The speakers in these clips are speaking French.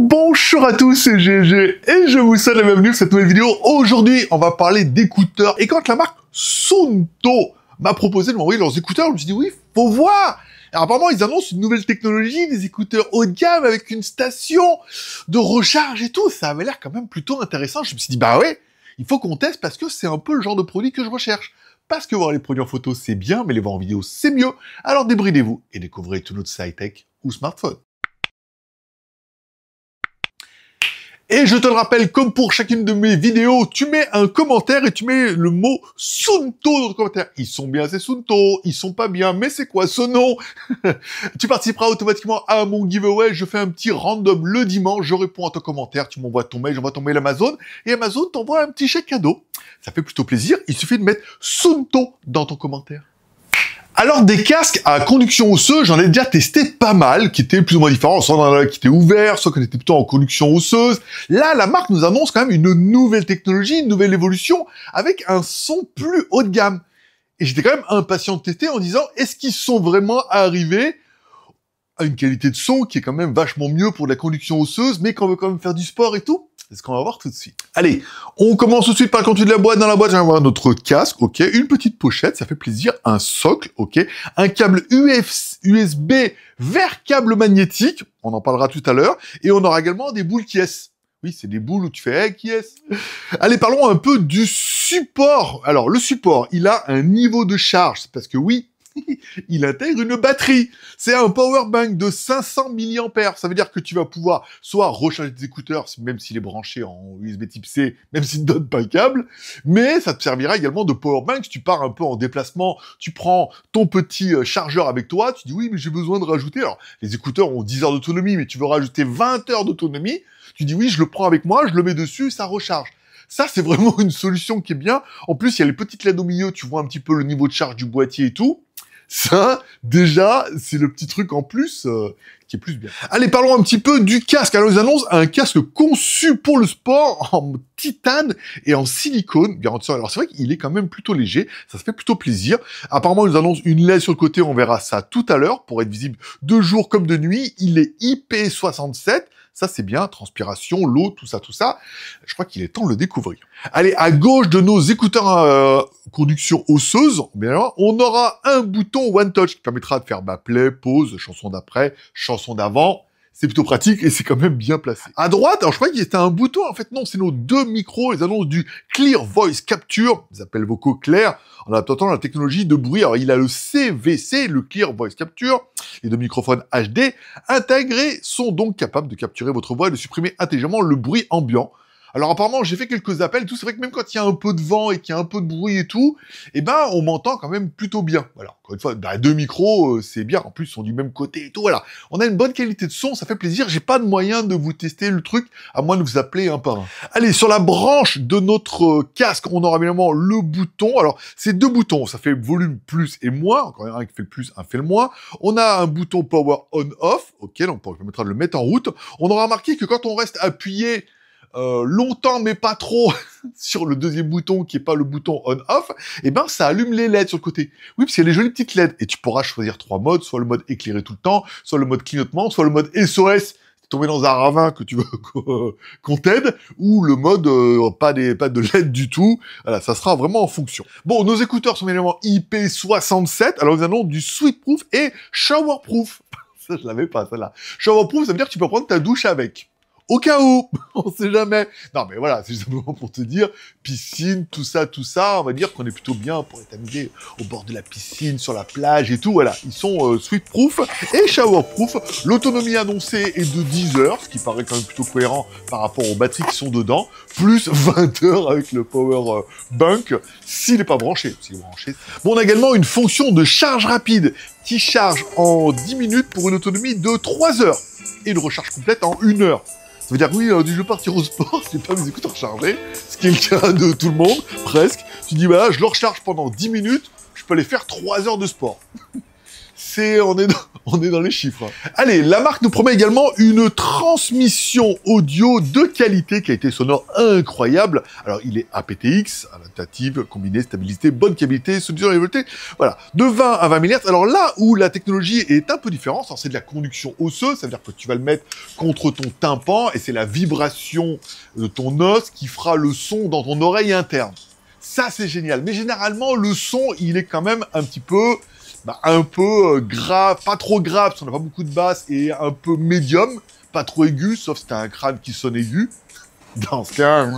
Bonjour à tous, c'est GG et je vous souhaite la bienvenue sur cette nouvelle vidéo. Aujourd'hui, on va parler d'écouteurs. Et quand la marque Suunto m'a proposé de m'envoyer leurs écouteurs, je me suis dit oui, faut voir. Alors, apparemment, ils annoncent une nouvelle technologie, des écouteurs haut de gamme avec une station de recharge et tout. Ça avait l'air quand même plutôt intéressant. Je me suis dit bah ouais, il faut qu'on teste parce que c'est un peu le genre de produit que je recherche. Parce que voir les produits en photo, c'est bien, mais les voir en vidéo, c'est mieux. Alors débridez-vous et découvrez tout notre high-tech ou smartphone. Et je te le rappelle, comme pour chacune de mes vidéos, tu mets un commentaire et tu mets le mot Suunto dans le commentaire. Ils sont bien, c'est Suunto. Ils sont pas bien, mais c'est quoi ce nom? Tu participeras automatiquement à mon giveaway. Je fais un petit random le dimanche. Je réponds à ton commentaire. Tu m'envoies ton mail, j'envoie ton mail Amazon. Et Amazon t'envoie un petit chèque cadeau. Ça fait plutôt plaisir. Il suffit de mettre Suunto dans ton commentaire. Alors, des casques à conduction osseuse, j'en ai déjà testé pas mal, qui étaient plus ou moins différents, soit qui étaient ouverts, soit qui étaient plutôt en conduction osseuse. Là, la marque nous annonce quand même une nouvelle technologie, une nouvelle évolution, avec un son plus haut de gamme. Et j'étais quand même impatient de tester en disant, est-ce qu'ils sont vraiment arrivés à une qualité de son qui est quand même vachement mieux pour de la conduction osseuse, mais qu'on veut quand même faire du sport et tout? C'est ce qu'on va voir tout de suite. Allez, on commence tout de suite par le contenu de la boîte. Dans la boîte, on va voir notre casque, ok, une petite pochette, ça fait plaisir, un socle, ok, un câble USB vers câble magnétique, on en parlera tout à l'heure, et on aura également des boules qui est. Oui, c'est des boules où tu fais hey, qui est. Allez, parlons un peu du support. Alors, le support, il a un niveau de charge, c'est parce que oui, il intègre une batterie. C'est un power bank de 500 mAh. Ça veut dire que tu vas pouvoir soit recharger tes écouteurs, même s'il est branché en USB type C, même s'il ne donne pas le câble, mais ça te servira également de power bank. Si tu pars un peu en déplacement, tu prends ton petit chargeur avec toi, tu dis oui, mais j'ai besoin de rajouter. Alors, les écouteurs ont 10 heures d'autonomie, mais tu veux rajouter 20 heures d'autonomie. Tu dis oui, je le prends avec moi, je le mets dessus, ça recharge. Ça, c'est vraiment une solution qui est bien. En plus, il y a les petites LED au milieu, tu vois un petit peu le niveau de charge du boîtier et tout. Ça, déjà, c'est le petit truc en plus qui est plus bien. Allez, parlons un petit peu du casque. Alors, ils annoncent un casque conçu pour le sport en titane et en silicone. Garantie. Alors, c'est vrai qu'il est quand même plutôt léger. Ça se fait plutôt plaisir. Apparemment, ils annoncent une LED sur le côté. On verra ça tout à l'heure pour être visible de jour comme de nuit. Il est IP67. Ça, c'est bien, transpiration, l'eau, tout ça. Je crois qu'il est temps de le découvrir. Allez, à gauche de nos écouteurs conduction osseuse, bien, on aura un bouton One Touch qui permettra de faire play, pause, chanson d'après, chanson d'avant. C'est plutôt pratique et c'est quand même bien placé. À droite, alors je crois qu'il y avait un bouton, en fait non, c'est nos deux micros, ils annoncent du Clear Voice Capture, des appels vocaux clairs, en adaptant la technologie de bruit. Alors il a le CVC, le Clear Voice Capture, les deux microphones HD intégrés sont donc capables de capturer votre voix et de supprimer intelligemment le bruit ambiant. Alors apparemment, j'ai fait quelques appels et tout, c'est vrai que même quand il y a un peu de vent et qu'il y a un peu de bruit et tout, eh ben, on m'entend quand même plutôt bien. Voilà, encore une fois, deux micros, c'est bien, en plus, ils sont du même côté et tout, voilà. On a une bonne qualité de son, ça fait plaisir, j'ai pas de moyen de vous tester le truc, à moins de vous appeler un par un. Allez, sur la branche de notre casque, on aura évidemment le bouton, alors, c'est deux boutons, ça fait volume plus et moins, encore un qui fait le plus, un fait le moins. On a un bouton power on-off, ok, donc on permettra de le mettre en route. On aura remarqué que quand on reste appuyé longtemps mais pas trop sur le deuxième bouton qui est pas le bouton on-off, et ben ça allume les LED sur le côté. Oui, parce qu'il y a les jolies petites LED et tu pourras choisir 3 modes, soit le mode éclairé tout le temps, soit le mode clignotement, soit le mode SOS, t'es tombé dans un ravin que tu veux qu'on t'aide, ou le mode pas de LED du tout. Voilà, ça sera vraiment en fonction. Bon, nos écouteurs sont évidemment IP67, alors ils annoncent du Sweatproof et Showerproof. Ça, je l'avais pas, celle-là. Showerproof, ça veut dire que tu peux prendre ta douche avec. Au cas où, on sait jamais. Non, mais voilà, c'est simplement pour te dire, piscine, tout ça, on va dire qu'on est plutôt bien pour être amusé au bord de la piscine, sur la plage et tout, voilà. Ils sont sweatproof et showerproof. L'autonomie annoncée est de 10 heures, ce qui paraît quand même plutôt cohérent par rapport aux batteries qui sont dedans, plus 20 heures avec le power bank, s'il n'est pas branché. S'il est branché. Bon, on a également une fonction de charge rapide qui charge en 10 minutes pour une autonomie de 3 heures et une recharge complète en 1 heure. Ça veut dire que oui, je veux partir au sport, j'ai pas mes écouteurs chargés, ce qui est le cas de tout le monde, presque. Tu dis, bah là, je le recharge pendant 10 minutes, je peux aller faire 3 heures de sport. on est dans les chiffres. Hein. Allez, la marque nous promet également une transmission audio de qualité, qualité sonore incroyable. Alors, il est aptX, adaptative, combinée, stabilité, bonne qualité, solution et volonté. Voilà, de 20 à 20 MHz. Alors là où la technologie est un peu différente, c'est de la conduction osseuse, ça veut dire que tu vas le mettre contre ton tympan et c'est la vibration de ton os qui fera le son dans ton oreille interne. Ça, c'est génial. Mais généralement, le son, il est quand même un petit peu... grave, pas trop grave, parce qu'on n'a pas beaucoup de basse, et un peu médium, pas trop aigu, sauf si t'as un crâne qui sonne aigu. Dans ce cas,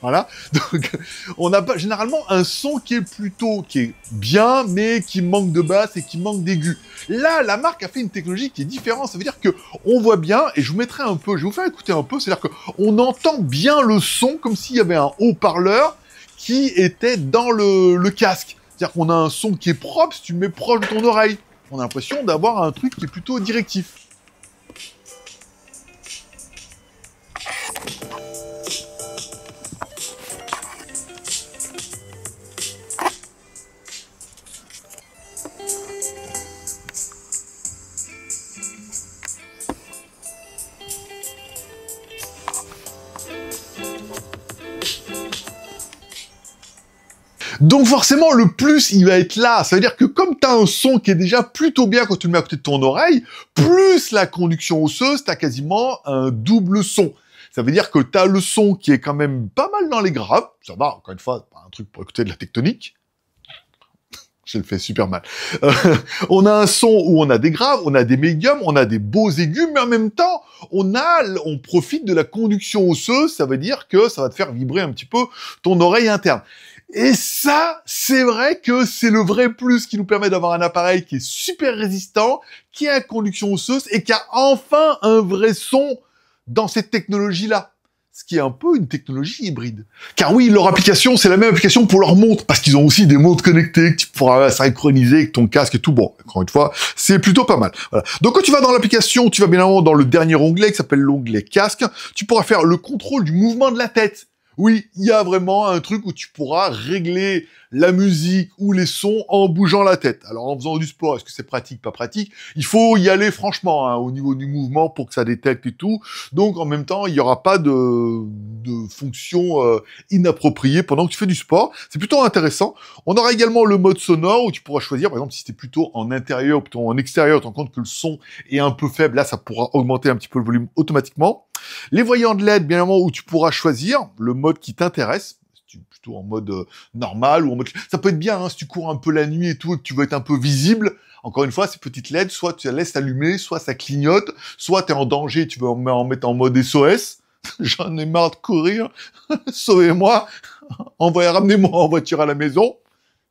voilà. Donc, on a généralement un son qui est bien, mais qui manque de basse et qui manque d'aigu. Là, la marque a fait une technologie qui est différente. Ça veut dire que on voit bien, et je vous mettrai un peu, je vais vous faire écouter un peu, c'est-à-dire qu'on entend bien le son, comme s'il y avait un haut-parleur qui était dans le casque. C'est-à-dire qu'on a un son qui est propre si tu le mets proche de ton oreille. On a l'impression d'avoir un truc qui est plutôt directif. Donc forcément, le plus, il va être là. Ça veut dire que comme tu as un son qui est déjà plutôt bien quand tu le mets à côté de ton oreille, plus la conduction osseuse, tu as quasiment un double son. Ça veut dire que tu as le son qui est quand même pas mal dans les graves. Ça va, encore une fois, pas un truc pour écouter de la tectonique. Je le fais super mal. On a un son où on a des graves, on a des médiums, on a des beaux aigus, mais en même temps, on profite de la conduction osseuse. Ça veut dire que ça va te faire vibrer un petit peu ton oreille interne. Et ça, c'est vrai que c'est le vrai plus qui nous permet d'avoir un appareil qui est super résistant, qui a une conduction osseuse et qui a enfin un vrai son dans cette technologie-là. Ce qui est un peu une technologie hybride. Car oui, leur application, c'est la même application pour leur montre, parce qu'ils ont aussi des montres connectées que tu pourras synchroniser avec ton casque et tout. Bon, encore une fois, c'est plutôt pas mal. Voilà. Donc quand tu vas dans l'application, tu vas bien évidemment dans le dernier onglet qui s'appelle l'onglet casque. Tu pourras faire le contrôle du mouvement de la tête. Oui, il y a vraiment un truc où tu pourras régler la musique ou les sons en bougeant la tête. Alors, en faisant du sport, est-ce que c'est pratique, pas pratique? Il faut y aller franchement, hein, au niveau du mouvement pour que ça détecte et tout. Donc, en même temps, il n'y aura pas de fonction inappropriée pendant que tu fais du sport. C'est plutôt intéressant. On aura également le mode sonore où tu pourras choisir, par exemple, si c'était plutôt en intérieur ou plutôt en extérieur, tu te rends compte que le son est un peu faible. Là, ça pourra augmenter un petit peu le volume automatiquement. Les voyants de LED, bien évidemment, où tu pourras choisir le mode qui t'intéresse, si tu es plutôt en mode normal ou en mode... Ça peut être bien, hein, si tu cours un peu la nuit et tout, et que tu veux être un peu visible. Encore une fois, ces petites LED, soit tu la laisses allumer, soit ça clignote, soit tu es en danger, tu veux en mettre en mode SOS. J'en ai marre de courir, sauvez-moi, ramenez-moi en voiture à la maison.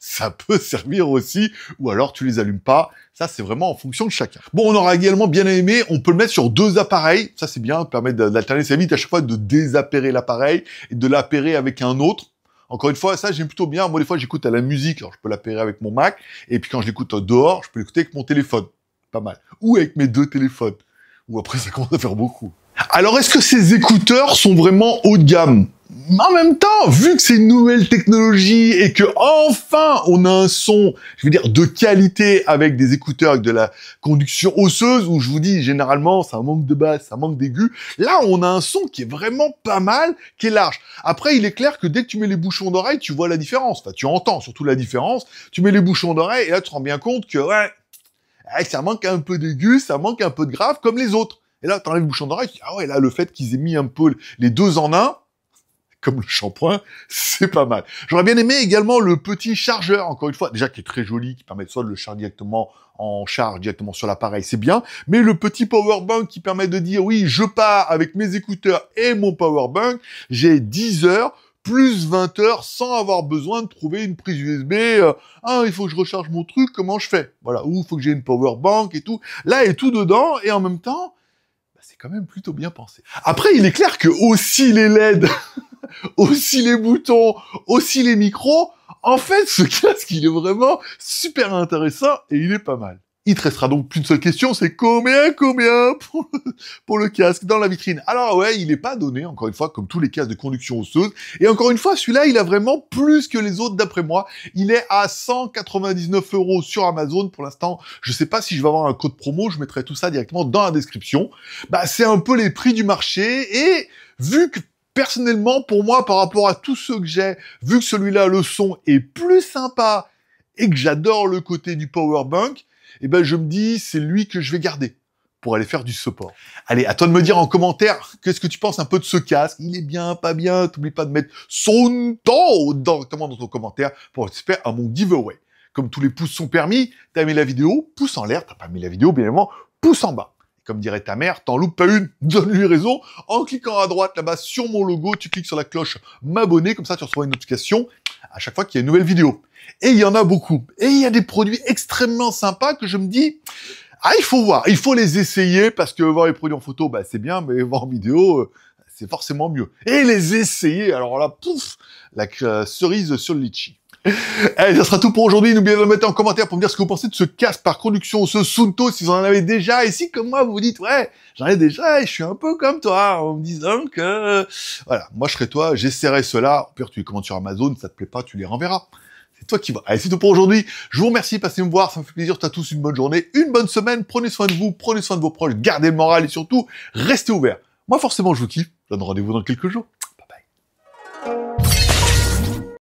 Ça peut servir aussi, ou alors tu les allumes pas. Ça, c'est vraiment en fonction de chacun. Bon, on aura également bien aimé, on peut le mettre sur 2 appareils. Ça, c'est bien, ça permet d'alterner. Ça évite à chaque fois de désappairer l'appareil et de l'appairer avec un autre. Encore une fois, ça, j'aime plutôt bien. Moi, des fois, j'écoute à la musique, alors je peux l'appairer avec mon Mac. Et puis, quand je l'écoute dehors, je peux l'écouter avec mon téléphone. Pas mal. Ou avec mes 2 téléphones. Ou après, ça commence à faire beaucoup. Alors, est-ce que ces écouteurs sont vraiment haut de gamme? En même temps, vu que c'est une nouvelle technologie et que enfin on a un son, je veux dire, de qualité avec des écouteurs avec de la conduction osseuse, où je vous dis, généralement, ça manque de basse, ça manque d'aigu. Là, on a un son qui est vraiment pas mal, qui est large. Après, il est clair que dès que tu mets les bouchons d'oreille, tu vois la différence. Enfin, tu entends surtout la différence. Tu mles bouchons d'oreille et là, tu te rends bien compte que, ça manque un peu d'aigu, ça manque un peu de grave comme les autres. Et là, t'enlèves le bouchon d'oreille, tu dis, ah ouais, là, le fait qu'ils aient mis un peu les 2 en un, comme le shampoing, c'est pas mal. J'aurais bien aimé également le petit chargeur, encore une fois, déjà qui est très joli, qui permet soit de le charger directement en charge, directement sur l'appareil, c'est bien, mais le petit powerbank qui permet de dire, oui, je pars avec mes écouteurs et mon powerbank, j'ai 10 heures, plus 20 heures, sans avoir besoin de trouver une prise USB, il faut que je recharge mon truc, comment je fais? Voilà, ou il faut que j'ai une powerbank et tout. Là, il est tout dedans, et en même temps, c'est quand même plutôt bien pensé. Après, il est clair que aussi les LED, aussi les boutons, aussi les micros, en fait, ce casque, il est vraiment super intéressant et il est pas mal. Il te restera donc plus une seule question, c'est combien pour le casque dans la vitrine. Alors ouais, il n'est pas donné, encore une fois, comme tous les casques de conduction osseuse. Et encore une fois, celui-là, il a vraiment plus que les autres d'après moi. Il est à 199 € sur Amazon pour l'instant. Je sais pas si je vais avoir un code promo, je mettrai tout ça directement dans la description. Bah, c'est un peu les prix du marché et vu que personnellement, pour moi, par rapport à tous ceux que j'ai, vu que celui-là, le son est plus sympa et que j'adore le côté du powerbank, eh ben je me dis, c'est lui que je vais garder pour aller faire du support. Allez, à toi de me dire en commentaire, qu'est-ce que tu penses un peu de ce casque? Il est bien, pas bien? T'oublies pas de mettre son temps directement dans ton commentaire pour participer à mon giveaway. Comme tous les pouces sont permis, t'as aimé la vidéo, pouce en l'air, t'as pas aimé la vidéo, bien évidemment, pouce en bas. Comme dirait ta mère, t'en loupes pas une, donne-lui raison. En cliquant à droite, là-bas, sur mon logo, tu cliques sur la cloche m'abonner, comme ça tu recevras une notification à chaque fois qu'il y a une nouvelle vidéo. Et il y en a beaucoup. Et il y a des produits extrêmement sympas que je me dis, ah, il faut voir, il faut les essayer, parce que voir les produits en photo, bah, c'est bien, mais voir en vidéo, c'est forcément mieux. Et les essayer, alors là, pouf, la cerise sur le litchi. Allez, ça sera tout pour aujourd'hui. N'oubliez pas de mettre en commentaire pour me dire ce que vous pensez de ce casque par conduction, ce Suunto, si vous en avez déjà. Et si, comme moi, vous vous dites, ouais, j'en ai déjà et je suis un peu comme toi, en me disant que, voilà, moi, je serais toi, j'essaierai cela. Au pire, tu les commandes sur Amazon, ça te plaît pas, tu les renverras. C'est toi qui vas. Allez, c'est tout pour aujourd'hui. Je vous remercie, passez me voir, ça me fait plaisir. T'as tous une bonne journée, une bonne semaine. Prenez soin de vous, prenez soin de vos proches, gardez le moral et surtout, restez ouverts. Moi, forcément, je vous kiffe. Je vous donne rendez-vous dans quelques jours.